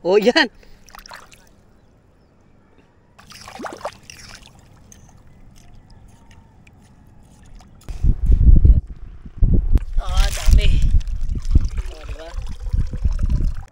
Oh, yan. Dami. Oh, diba?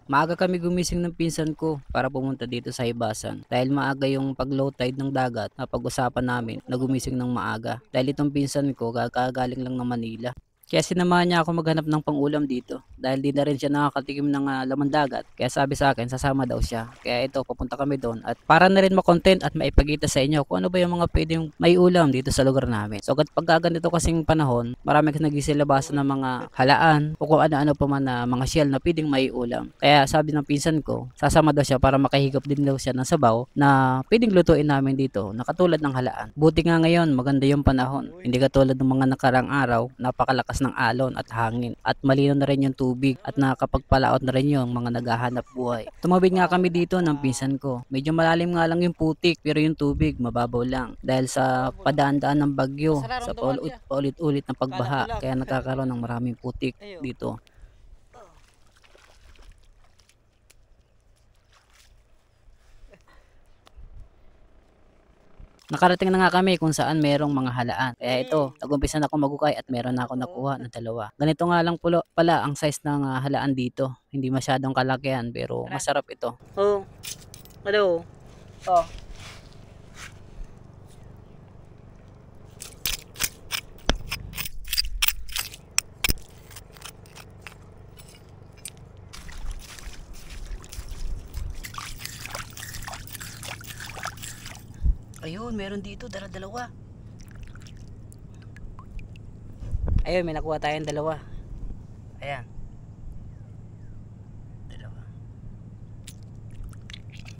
Maaga kami gumising ng pinsan ko para pumunta dito sa Hibasan dahil maaga yung pag-low tide ng dagat na pag-usapan namin na gumising ng maaga dahil itong pinsan ko kagaling lang ng Manila. Kaya sinamahan niya ako maghanap ng pangulam dito dahil di na rin siya nakakatikim ng laman dagat. Kaya sabi sa akin sasama daw siya. Kaya ito papunta kami doon at para na rin makontent at maipagita sa inyo kung ano ba yung mga pwedeng may ulam dito sa lugar namin. So pag ganito kasing panahon, marami kasi nagsilabasan ng mga halaan o kung ano-ano pa man na mga shell na pwedeng may ulam. Kaya sabi ng pinsan ko, sasama daw siya para makahigop din daw siya ng sabaw na pwedeng lutuin namin dito na katulad ng halaan. Buti nga ngayon maganda yung panahon. Hindi katulad ng mga nakarang araw, napakalakas ng alon at hangin at malinaw na rin yung tubig at nakakapagpalaot na rin yung mga naghahanap buhay. Tumawid nga kami dito ng pinsan ko. Medyo malalim nga lang yung putik pero yung tubig mababaw lang dahil sa padaan-daan ng bagyo sa paulit-ulit na pagbaha kaya nagkakaroon ng maraming putik dito. Nakarating na nga kami kung saan merong mga halaan. Kaya ito, nag-umpisa na ako magukay at meron na ako nakuha ng dalawa. Ganito nga lang pala ang size ng halaan dito. Hindi masyadong kalakihan pero masarap ito. Oh, hello. Oh. Ayun, meron dito, dalawa. Ayun, may nakuha tayong dalawa. Ayan. Dalawa.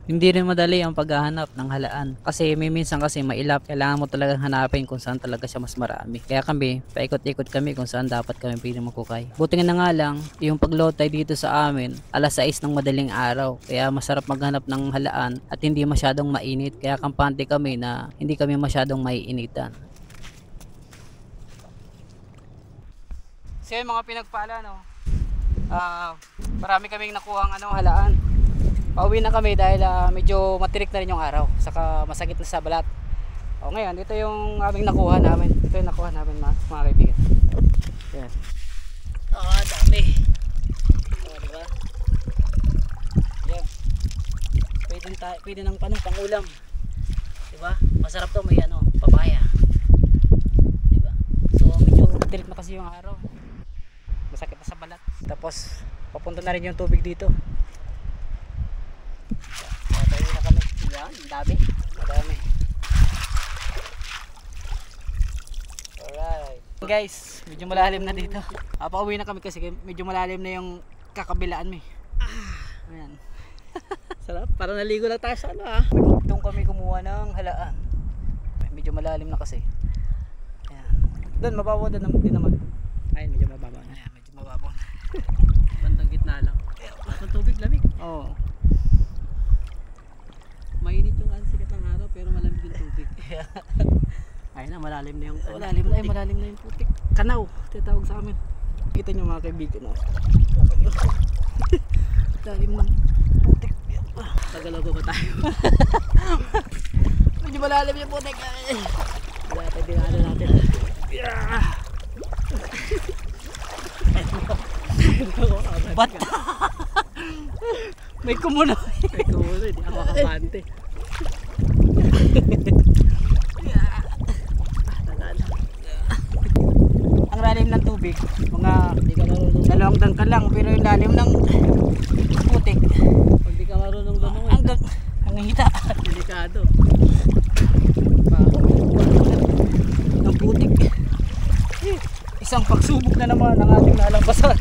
Hindi rin madali ang paghahanap ng halaan. Kasi minsan kasi mailap. Kailangan mo talagang hanapin kung saan talaga siya mas marami. Kaya kami, paikot-ikot kami kung saan dapat kami pwede magkukay. Buti nga nga lang, yung pag-low tide dito sa amin, alas 6 ng madaling araw. Kaya masarap maghanap ng halaan at hindi masyadong mainit. Kaya kampante kami na hindi kami masyadong maiinitan. So yung mga pinagpala, no? Marami kaming nakuhang halaan. Pauwi na kami dahil medyo matirik na rin yung araw. Saka masakit na sa balat. O ngayon, ito yung aming nakuha namin. Ito yung nakuha namin mga kaibigan. Yan. Dami. Diba? Yan. Pwede ng pangulam. Diba? Masarap to, may papaya. Diba? So medyo matirik na kasi yung araw. Masakit na sa balat. Tapos papunta na rin yung tubig dito. Tayo na kami. Yan, dami. Madami. Alright. Guys, medyo malalim na dito. Pauwi na kami kasi medyo malalim na yung kakabilaan mo. Ayan. Sarap. Parang naligo lang tayo sa Doon kami kumuha ng halaan. Medyo malalim na kasi. Ayan. Doon, mababaw din naman. Ayun, medyo mababaw na. Ayan, medyo mababaw na. Bandang gitna lang. Ang tubig, lamig. Oo. Mainit yung sikat ng araw pero malamig yung tubig. Ayun na, malalim na yung malalim na yung putik. Kanaw, tinatawag sa amin. Kita nyo mga kaibigan, no? Malalim ng putik. Tagalago ba tayo? Medyo malalim yung putik. Wala tayo dinalo natin. Bata! May kumunoy. Hindi ako makapante. Ang lalim ng tubig, mga 2 dangkal lang, pero yung lalim ng putik, pag di ka marunong lumangoy, hanggang hita. Delikado. Ng putik. Isang pagsubok na naman ang ating nalampasan.